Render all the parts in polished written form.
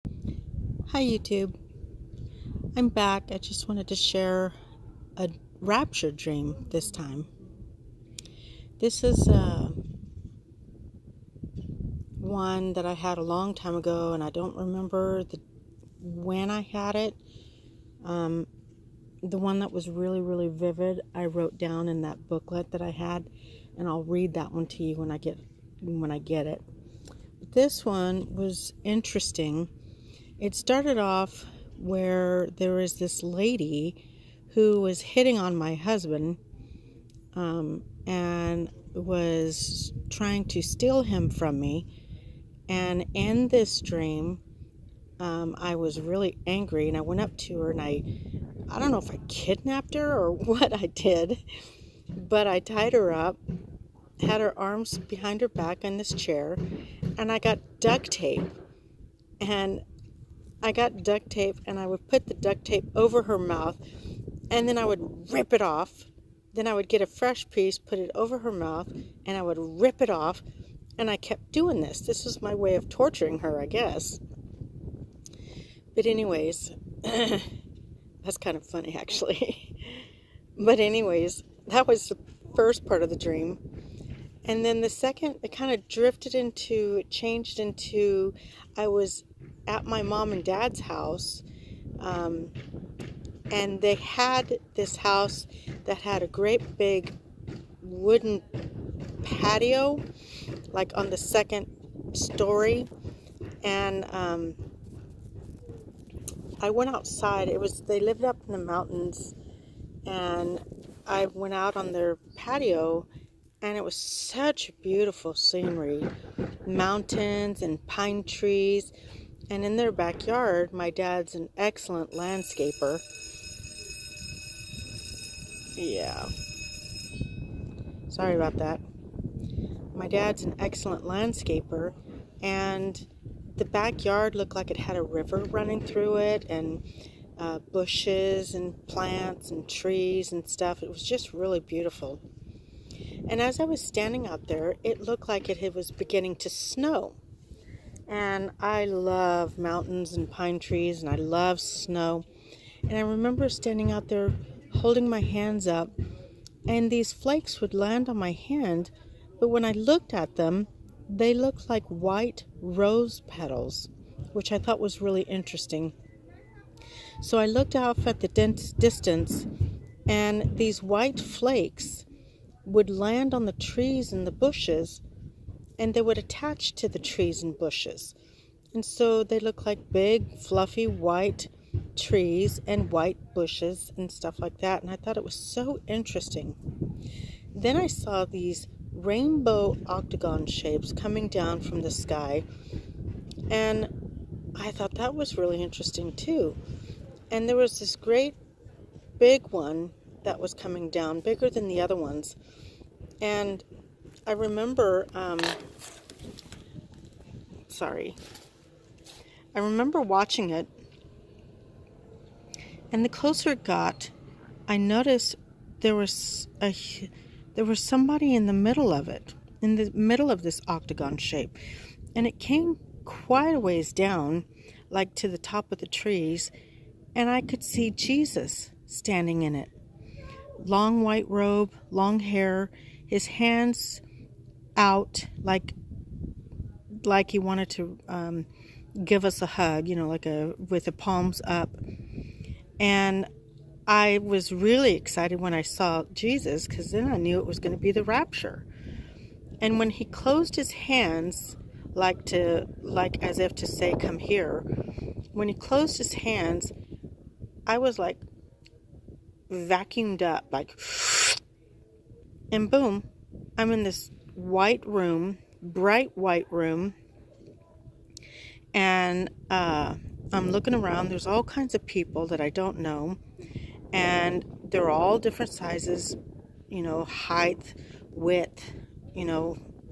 Hi YouTube, I'm back. I just wanted to share a rapture dream this time. This is one that I had a long time ago, and I don't remember when I had it. Um, the one that was really vivid, I wrote down in that booklet that I had, and I'll read that one to you when I get it. This one was interesting. It started off where there was this lady who was hitting on my husband and was trying to steal him from me. And in this dream, I was really angry, and I went up to her and I don't know if I kidnapped her or what I did, but I tied her up, had her arms behind her back on this chair, and I got duct tape. And I would put the duct tape over her mouth, and then I would rip it off. Then I would get a fresh piece, put it over her mouth, and I would rip it off. And I kept doing this. This was my way of torturing her, I guess. But anyways, that's kind of funny, actually. But anyways, that was the first part of the dream. And then the second, it kind of changed into, I was at my mom and dad's house, and they had this house that had a great big wooden patio, like on the second story. And I went outside. They lived up in the mountains, and I went out on their patio, and it was such beautiful scenery, mountains and pine trees. And in their backyard, my dad's an excellent landscaper. Yeah. Sorry about that. My dad's an excellent landscaper, and the backyard looked like it had a river running through it, and bushes and plants and trees and stuff. It was just really beautiful. And as I was standing out there, it looked like it was beginning to snow. And I love mountains and pine trees, and I love snow. And I remember standing out there holding my hands up, and these flakes would land on my hand, but when I looked at them, they looked like white rose petals, which I thought was really interesting. So I looked off at the distance, and these white flakes would land on the trees and the bushes, and they would attach to the trees and bushes. And so they look like big, fluffy, white trees and white bushes and stuff like that. And I thought it was so interesting. Then I saw these rainbow octagon shapes coming down from the sky. And I thought that was really interesting too. And there was this great big one that was coming down, bigger than the other ones. And I remember, I remember watching it, and the closer it got, I noticed there was somebody in the middle of it, in the middle of this octagon shape, and it came quite a ways down, like to the top of the trees, and I could see Jesus standing in it. Long white robe, long hair, his hands out like he wanted to give us a hug, with the palms up. And I was really excited when I saw Jesus, because then I knew it was going to be the rapture. And when he closed his hands, like as if to say, "Come here," when he closed his hands, I was like vacuumed up, like, and boom, I'm in this white room, bright white room, and I'm looking around. There's all kinds of people that I don't know, and they're all different sizes, height, width,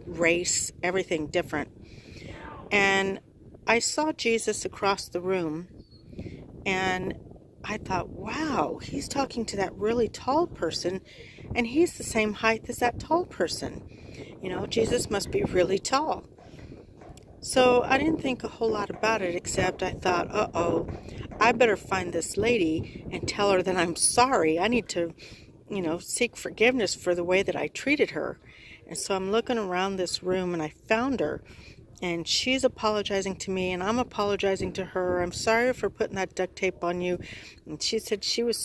race, everything different. And I saw Jesus across the room, and I thought, wow, he's talking to that really tall person, and he's the same height as that tall person. Jesus must be really tall. So I didn't think a whole lot about it, except I thought, uh-oh, I better find this lady and tell her that I'm sorry. I need to, seek forgiveness for the way that I treated her. And so I'm looking around this room and I found her. And she's apologizing to me and I'm apologizing to her. I'm sorry for putting that duct tape on you. And she said she was